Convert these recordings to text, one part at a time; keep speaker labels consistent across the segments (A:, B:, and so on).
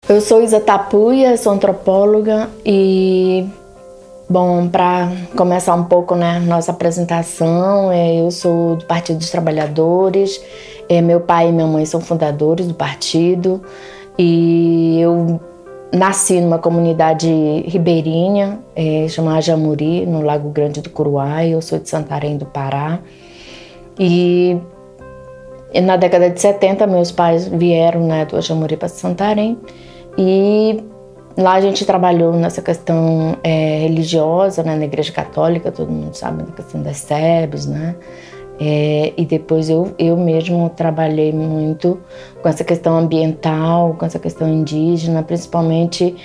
A: Eu sou Isa Tapuia, sou antropóloga e, bom, para começar um pouco, né, nossa apresentação, eu sou do Partido dos Trabalhadores, meu pai e minha mãe são fundadores do partido e eu nasci numa comunidade ribeirinha, chamada Jamuri, no Lago Grande do Curuai. Eu sou de Santarém do Pará e na década de 70 meus pais vieram, né, do Jamuri para Santarém. E lá a gente trabalhou nessa questão religiosa, né, na Igreja Católica, todo mundo sabe da questão das SEBs, né? E depois eu mesmo trabalhei muito com essa questão ambiental, com essa questão indígena, principalmente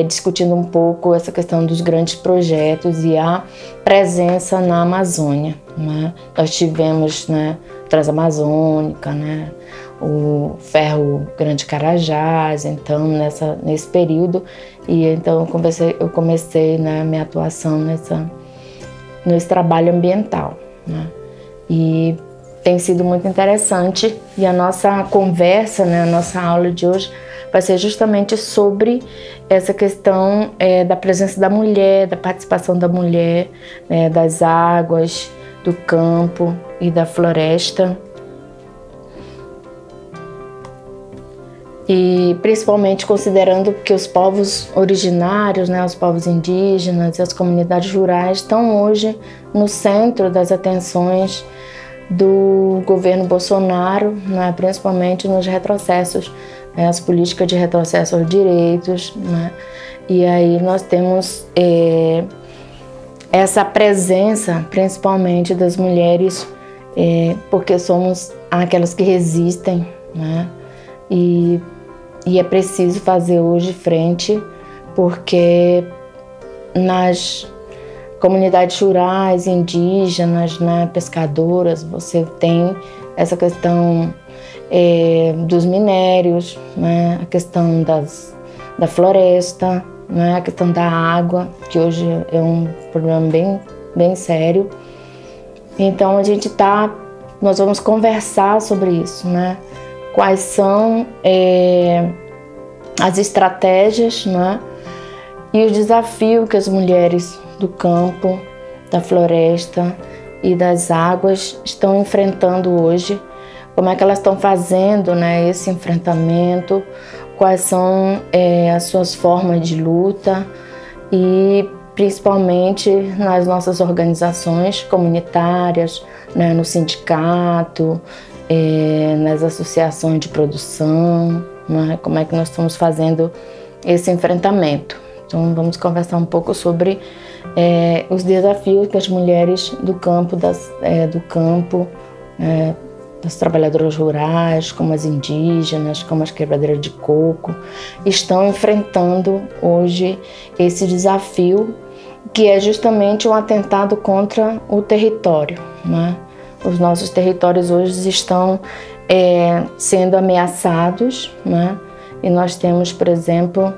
A: discutindo um pouco essa questão dos grandes projetos e a presença na Amazônia, né? Nós tivemos, né, Transamazônica, né, o Ferro Grande Carajás, então nesse período, e então eu comecei, né, minha atuação nesse trabalho ambiental, né? E tem sido muito interessante, e a nossa conversa, né, a nossa aula de hoje vai ser justamente sobre essa questão da presença da mulher, da participação da mulher, das águas, do campo e da floresta. E principalmente considerando que os povos originários, né, os povos indígenas e as comunidades rurais estão hoje no centro das atenções do governo Bolsonaro, né, principalmente nos retrocessos, né, as políticas de retrocesso aos direitos, né, e aí nós temos essa presença principalmente das mulheres, porque somos aquelas que resistem, né, e é preciso fazer hoje frente, porque nas comunidades rurais, indígenas, né, pescadoras, você tem essa questão dos minérios, né, a questão da floresta, né, a questão da água, que hoje é um problema bem sério. Então nós vamos conversar sobre isso, né? Quais são as estratégias, né, e os desafios que as mulheres do campo, da floresta e das águas estão enfrentando hoje, como é que elas estão fazendo, né, esse enfrentamento, quais são as suas formas de luta e principalmente nas nossas organizações comunitárias, né, no sindicato, nas associações de produção, né, como é que nós estamos fazendo esse enfrentamento. Então vamos conversar um pouco sobre os desafios que as mulheres do campo, das trabalhadoras rurais, como as indígenas, como as quebradeiras de coco, estão enfrentando hoje esse desafio, que é justamente um atentado contra o território, né? Os nossos territórios hoje estão sendo ameaçados, né? E nós temos, por exemplo,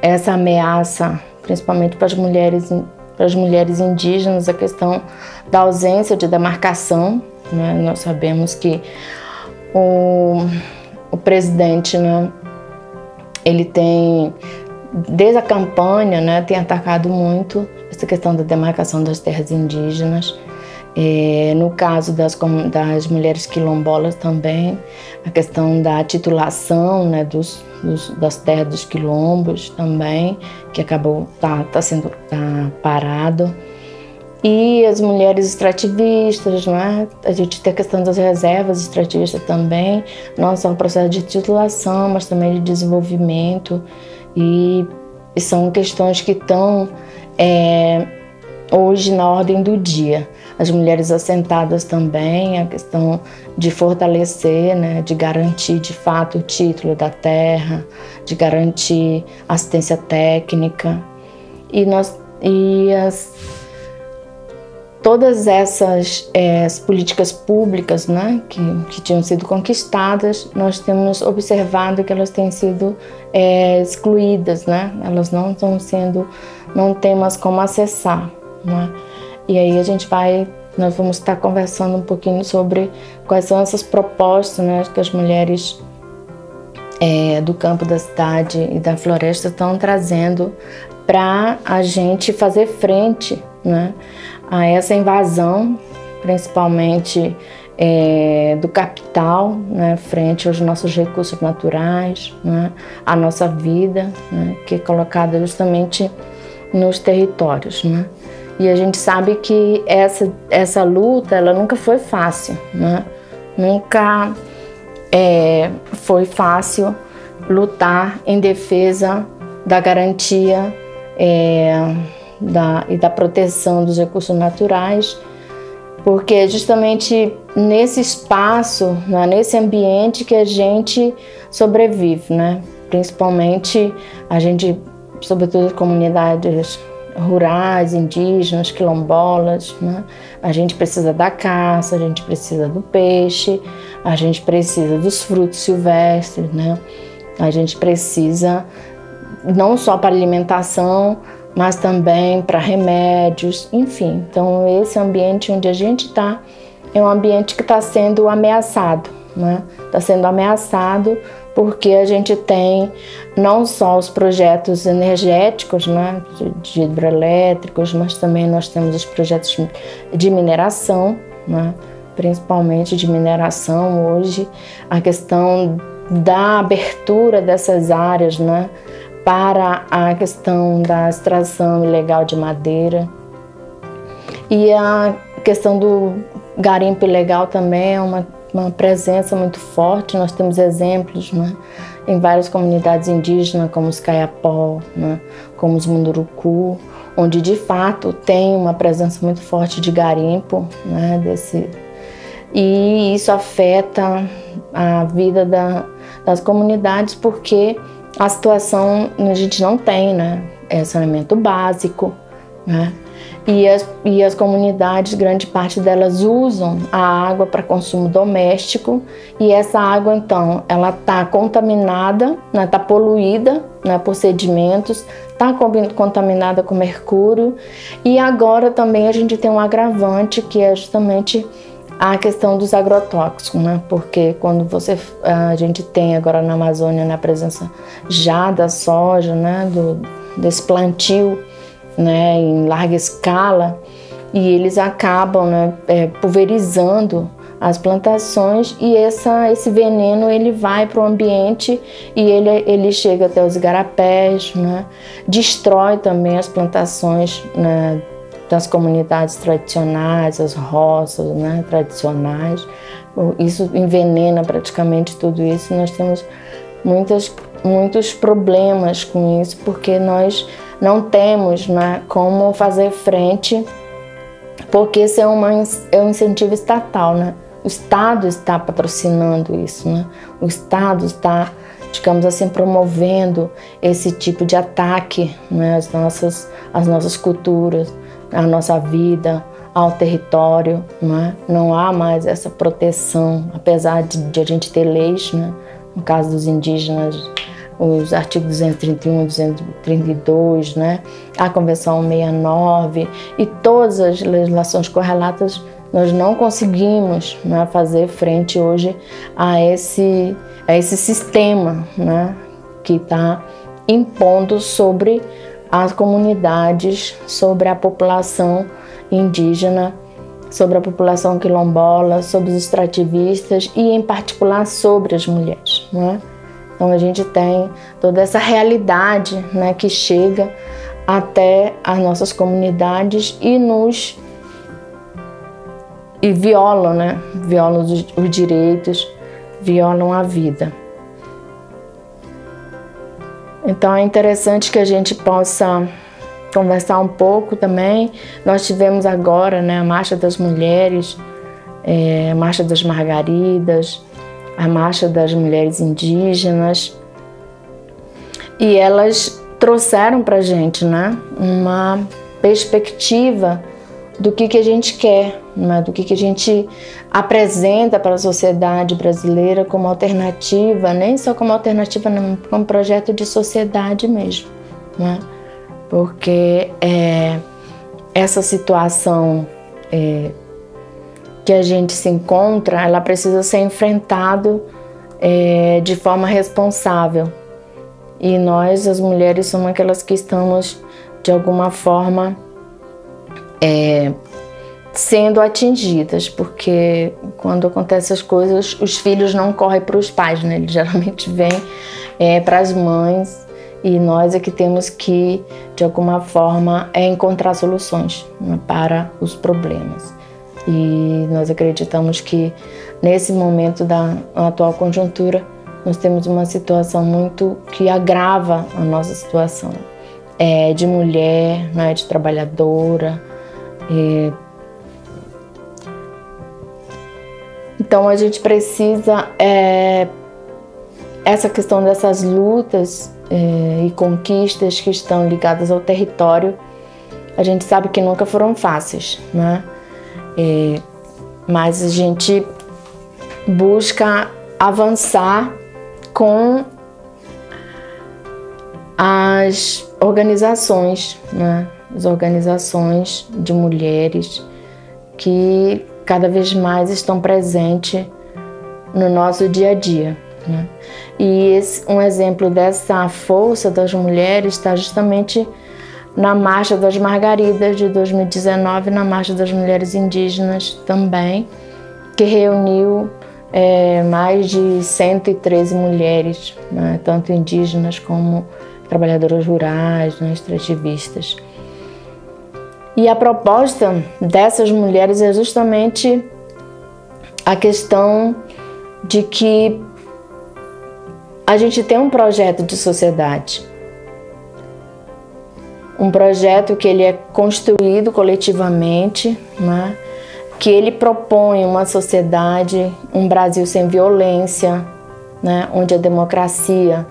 A: essa ameaça, principalmente para as mulheres indígenas, a questão da ausência de demarcação, né? Nós sabemos que o presidente, né, ele tem, desde a campanha, né, tem atacado muito essa questão da demarcação das terras indígenas. No caso das mulheres quilombolas também, a questão da titulação, né, das terras dos quilombos também, que acabou tá parado. E as mulheres extrativistas, né? A gente tem a questão das reservas extrativistas também, não só o processo de titulação, mas também de desenvolvimento, e são questões que estão hoje na ordem do dia. As mulheres assentadas também, a questão de fortalecer, né, de garantir de fato o título da terra, de garantir assistência técnica. Todas essas políticas públicas, né, que tinham sido conquistadas, nós temos observado que elas têm sido excluídas, né? Elas não tem mais como acessar, né? E aí nós vamos estar conversando um pouquinho sobre quais são essas propostas, né, que as mulheres do campo, da cidade e da floresta estão trazendo para a gente fazer frente, né, a essa invasão, principalmente do capital, né, frente aos nossos recursos naturais, né, a nossa vida, né, que é colocada justamente nos territórios, né? E a gente sabe que essa luta, ela nunca foi fácil, né? Nunca foi fácil lutar em defesa da garantia e da proteção dos recursos naturais, porque é justamente nesse espaço, né, nesse ambiente que a gente sobrevive, né? Principalmente a gente, sobretudo as comunidades rurais, indígenas, quilombolas, né? A gente precisa da caça, a gente precisa do peixe, a gente precisa dos frutos silvestres, né? A gente precisa não só para alimentação, mas também para remédios, enfim. Então esse ambiente onde a gente está é um ambiente que está sendo ameaçado, né? Está sendo ameaçado porque a gente tem não só os projetos energéticos, né, de hidrelétricos, mas também nós temos os projetos de mineração, né, principalmente de mineração hoje, a questão da abertura dessas áreas, né, para a questão da extração ilegal de madeira. E a questão do garimpo ilegal também é uma presença muito forte. Nós temos exemplos, né, em várias comunidades indígenas, como os Kayapó, né, como os Munduruku, onde de fato tem uma presença muito forte de garimpo, né, e isso afeta a vida das comunidades, porque a situação a gente não tem, né, saneamento básico, né? E as comunidades, grande parte delas usam a água para consumo doméstico, e essa água então ela está contaminada, né, está poluída, né, por sedimentos, está contaminada com mercúrio, e agora também a gente tem um agravante que é justamente a questão dos agrotóxicos, né? Porque quando a gente tem agora na Amazônia, na presença já da soja, né, desse plantio, né, em larga escala, e eles acabam, né, pulverizando as plantações, e esse veneno ele vai para o ambiente e ele chega até os igarapés, né, destrói também as plantações, né, das comunidades tradicionais, as roças, né, tradicionais. Isso envenena praticamente tudo isso. Nós temos muitos problemas com isso, porque nós não temos, né, como fazer frente, porque isso é um incentivo estatal, né? O Estado está patrocinando isso, né? O Estado está, digamos assim, promovendo esse tipo de ataque, né, às nossas culturas, à nossa vida, ao território, né? Não há mais essa proteção, apesar de a gente ter leis, né? No caso dos indígenas, os artigos 231 e 232, né? A Convenção 69 e todas as legislações correlatas, nós não conseguimos, né, fazer frente hoje a esse sistema, né, que está impondo sobre as comunidades, sobre a população indígena, sobre a população quilombola, sobre os extrativistas e, em particular, sobre as mulheres, né? Então a gente tem toda essa realidade, né, que chega até as nossas comunidades e violam, né? Violam os direitos, violam a vida. Então é interessante que a gente possa conversar um pouco também. Nós tivemos agora, né, a Marcha das Mulheres, a Marcha das Margaridas, a Marcha das Mulheres Indígenas, e elas trouxeram para a gente, né, uma perspectiva do que a gente quer, né, do que a gente apresenta para a sociedade brasileira como alternativa, nem só como alternativa, como projeto de sociedade mesmo, né? Porque essa situação que a gente se encontra, ela precisa ser enfrentada de forma responsável. E nós, as mulheres, somos aquelas que estamos, de alguma forma, sendo atingidas, porque quando acontecem essas coisas, os filhos não correm para os pais, né? Eles geralmente vêm para as mães, e nós é que temos que, de alguma forma, encontrar soluções, né, para os problemas. E nós acreditamos que, nesse momento da atual conjuntura, nós temos uma situação muito que agrava a nossa situação, de mulher, né, de trabalhadora. Então a gente precisa, essa questão dessas lutas e conquistas que estão ligadas ao território, a gente sabe que nunca foram fáceis, né? Mas a gente busca avançar com as organizações, né? As organizações de mulheres que cada vez mais estão presentes no nosso dia a dia, né? E um exemplo dessa força das mulheres está justamente na Marcha das Margaridas de 2019, na Marcha das Mulheres Indígenas também, que reuniu mais de 113 mulheres, né, tanto indígenas como trabalhadoras rurais, né, extrativistas. E a proposta dessas mulheres é justamente a questão de que a gente tem um projeto de sociedade, um projeto que ele é construído coletivamente, né? Que ele propõe uma sociedade, um Brasil sem violência, né? Onde a democracia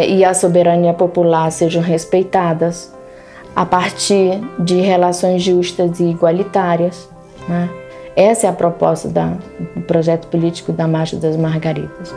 A: e a soberania popular sejam respeitadas a partir de relações justas e igualitárias, né? Essa é a proposta do projeto político da Marcha das Margaridas.